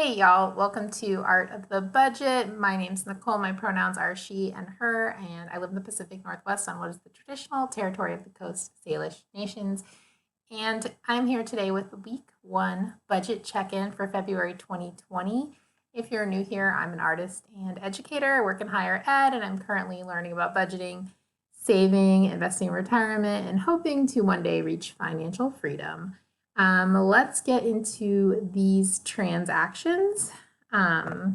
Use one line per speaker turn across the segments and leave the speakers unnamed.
Hey y'all, welcome to Art of the Budget. My name's Nicole. My pronouns are she and her, and I live in the Pacific Northwest on what is the traditional territory of the Coast Salish Nations. And I'm here today with the week one budget check-in for February 2020. If you're new here, I'm an artist and educator. I work in higher ed, and I'm currently learning about budgeting, saving, investing in retirement, and hoping to one day reach financial freedom. Let's get into these transactions. I've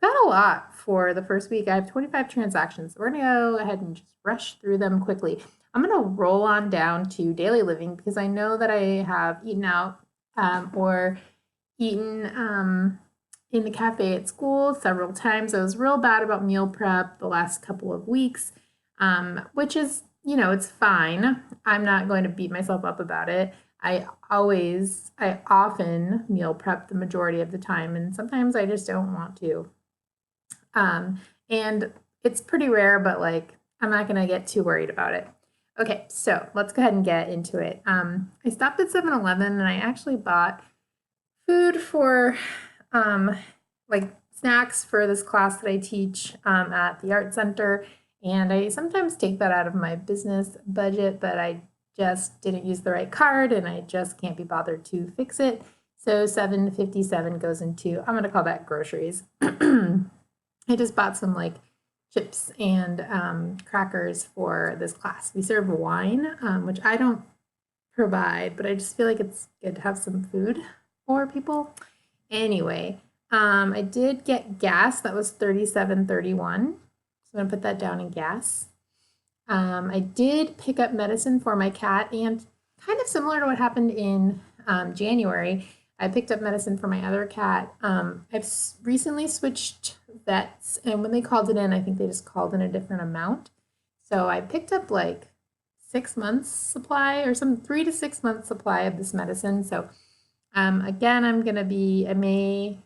got a lot for the first week. I have 25 transactions. We're going to go ahead and just rush through them quickly. I'm going to roll on down to daily living because I know that I have eaten out or eaten in the cafe at school several times. I was real bad about meal prep the last couple of weeks, which is, it's fine. I'm not going to beat myself up about it. I often meal prep the majority of the time, and sometimes I just don't want to. And it's pretty rare, but I'm not going to get too worried about it. Okay, so let's go ahead and get into it. I stopped at 7-Eleven and I actually bought food for snacks for this class that I teach at the art center. And I sometimes take that out of my business budget, but I just didn't use the right card and I just can't be bothered to fix it. So $7.57 goes into, I'm going to call that groceries. I just bought some chips and crackers for this class. We serve wine, which I don't provide, but I just feel like it's good to have some food for people. Anyway, I did get gas. That was $37.31. So I'm going to put that down in gas. I did pick up medicine for my cat, and kind of similar to what happened in January, I picked up medicine for my other cat. I've recently switched vets, and when they called it in, I think they just called in a different amount. So I picked up 6 months supply or some 3 to 6 months supply of this medicine. So again, I may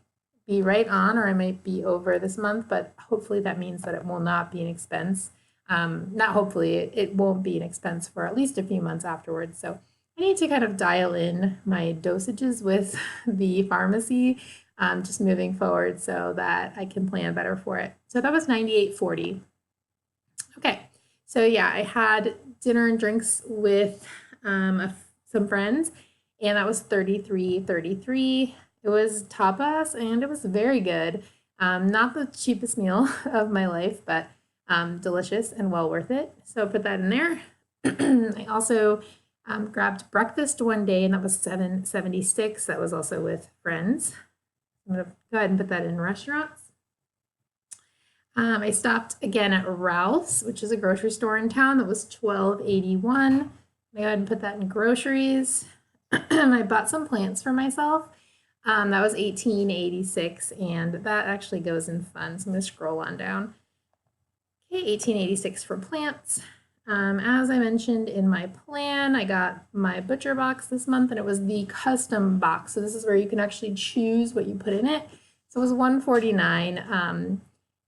be right on or I might be over this month, but hopefully that means that it will not be an expense. Not hopefully, it won't be an expense for at least a few months afterwards. So I need to kind of dial in my dosages with the pharmacy just moving forward so that I can plan better for it. So that was $98.40. Okay, so yeah, I had dinner and drinks with some friends, and that was $33.33. It was tapas, and it was very good. Not the cheapest meal of my life, but delicious and well worth it. So put that in there. I also grabbed breakfast one day, and that was $7.76. That was also with friends. I'm going to go ahead and put that in restaurants. I stopped again at Ralph's, which is a grocery store in town. That was $12.81. Go ahead and put that in groceries. I bought some plants for myself. That was $18.86, and that actually goes in fun. So I'm going to scroll on down. Okay, $18.86 for plants. As I mentioned in my plan, I got my butcher box this month, and it was the custom box. So this is where you can actually choose what you put in it. So it was $149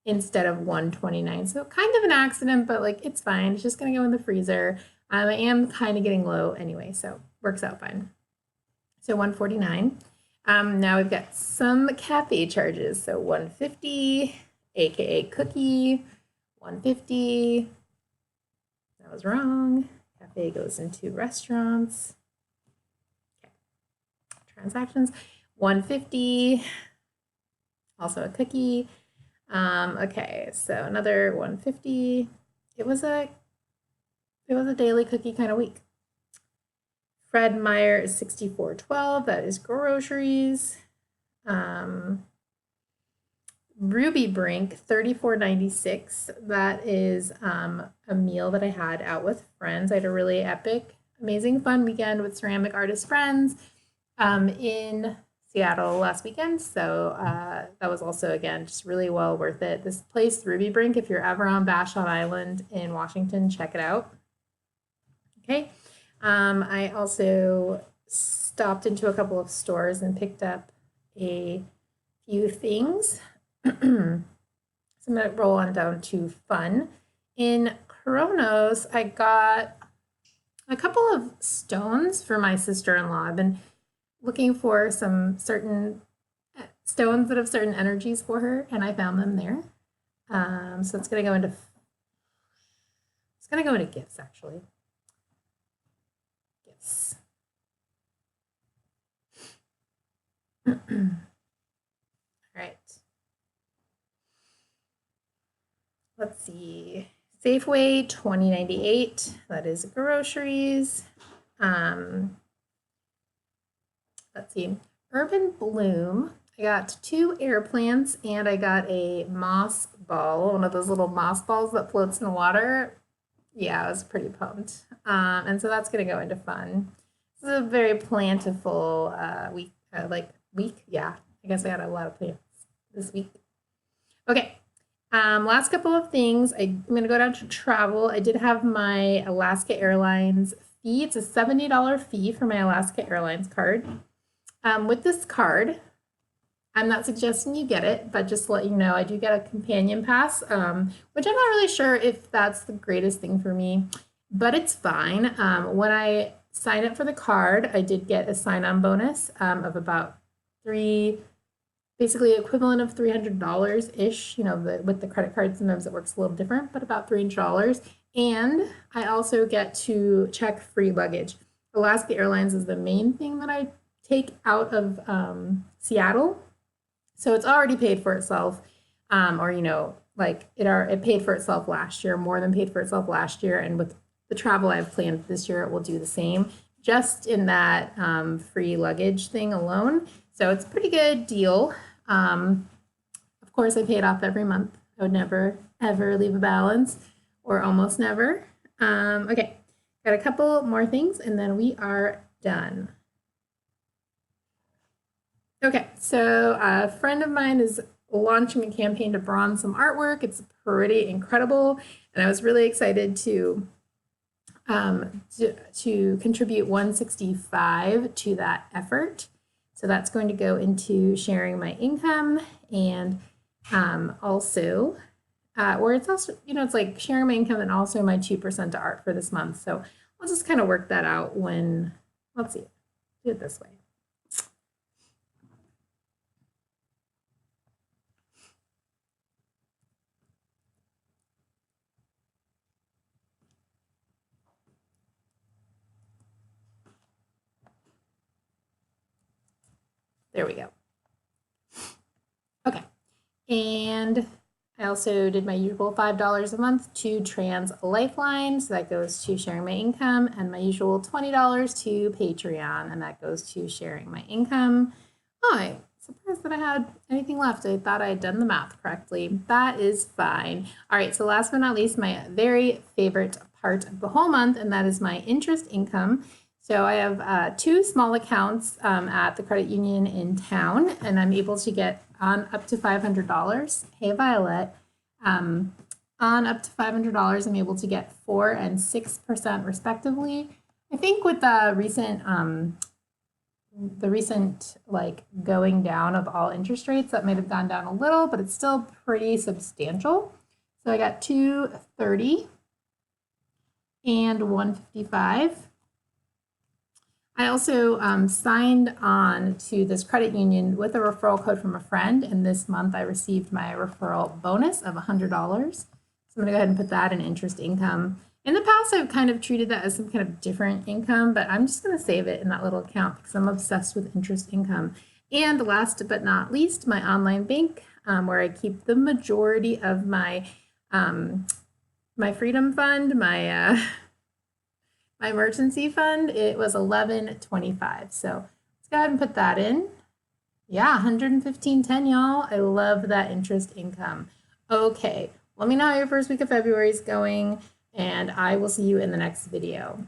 instead of $129. So kind of an accident, but it's fine. It's just going to go in the freezer. I am kind of getting low anyway, so works out fine. So $149. Now we've got some cafe charges. So $150, aka cookie, $150. That was wrong. Cafe goes into restaurants. Okay. Transactions, $150. Also a cookie. Okay, so another $150. It was a daily cookie kind of week. Fred Meyer is $64.12. That is groceries. Ruby Brink, $34.96. That is a meal that I had out with friends. I had a really epic, amazing, fun weekend with ceramic artist friends in Seattle last weekend. So that was also, again, just really well worth it. This place, Ruby Brink, if you're ever on Vashon Island in Washington, check it out. Okay. I also stopped into a couple of stores and picked up a few things. So I'm going to roll on down to fun. In Kronos, I got a couple of stones for my sister-in-law. I've been looking for some certain stones that have certain energies for her, and I found them there. So it's going to go into gifts, actually. Gifts. All right. Let's see. Safeway, $20.98. That is groceries. Let's see. Urban Bloom. I got 2 air plants and I got a moss ball, one of those little moss balls that floats in the water. Yeah, I was pretty pumped. And so that's going to go into fun. This is a very plentiful week. Yeah, I guess I got a lot of plants this week. Okay. Last couple of things. I'm going to go down to travel. I did have my Alaska Airlines fee. It's a $70 fee for my Alaska Airlines card. With this card, I'm not suggesting you get it, but just to let you know, I do get a companion pass, which I'm not really sure if that's the greatest thing for me, but it's fine. When I signed up for the card, I did get a sign-on bonus of about basically equivalent of $300-ish. You know, with the credit card, sometimes it works a little different, but about $300. And I also get to check free luggage. Alaska Airlines is the main thing that I take out of Seattle. So it's already paid for itself, or, you know, like it paid for itself last year, more than paid for itself last year. And with the travel I've planned this year, it will do the same, just in that free luggage thing alone. So it's a pretty good deal. Of course, I pay it off every month. I would never, ever leave a balance, or almost never. Okay, got a couple more things and then we are done. Okay, so a friend of mine is launching a campaign to bronze some artwork. It's pretty incredible, and I was really excited to contribute $165 to that effort. So that's going to go into sharing my income, and also, or it's also, you know, it's like sharing my income and also my 2% to art for this month. So I'll just kind of work that out when, let's see, do it this way. There we go. Okay, and I also did my usual $5 a month to Trans Lifeline, so that goes to sharing my income, and my usual $20 to Patreon, and that goes to sharing my income. Oh, I'm surprised that I had anything left. I thought I had done the math correctly. That is fine. All right, so last but not least, my very favorite part of the whole month, and that is my interest income. So I have 2 small accounts at the credit union in town, and I'm able to get on up to $500. Hey, Violet. On up to $500, I'm able to get 4 and 6% respectively. I think with the recent like going down of all interest rates, that might have gone down a little, but it's still pretty substantial. So I got 230 and 155. I also signed on to this credit union with a referral code from a friend, and this month I received my referral bonus of $100. So I'm going to go ahead and put that in interest income. In the past, I've kind of treated that as some kind of different income, but I'm just going to save it in that little account because I'm obsessed with interest income. And last but not least, my online bank, where I keep the majority of my my freedom fund, my emergency fund. It was $11.25. So let's go ahead and put that in. Yeah, $115.10, y'all. I love that interest income. Okay, let me know how your first week of February is going, and I will see you in the next video.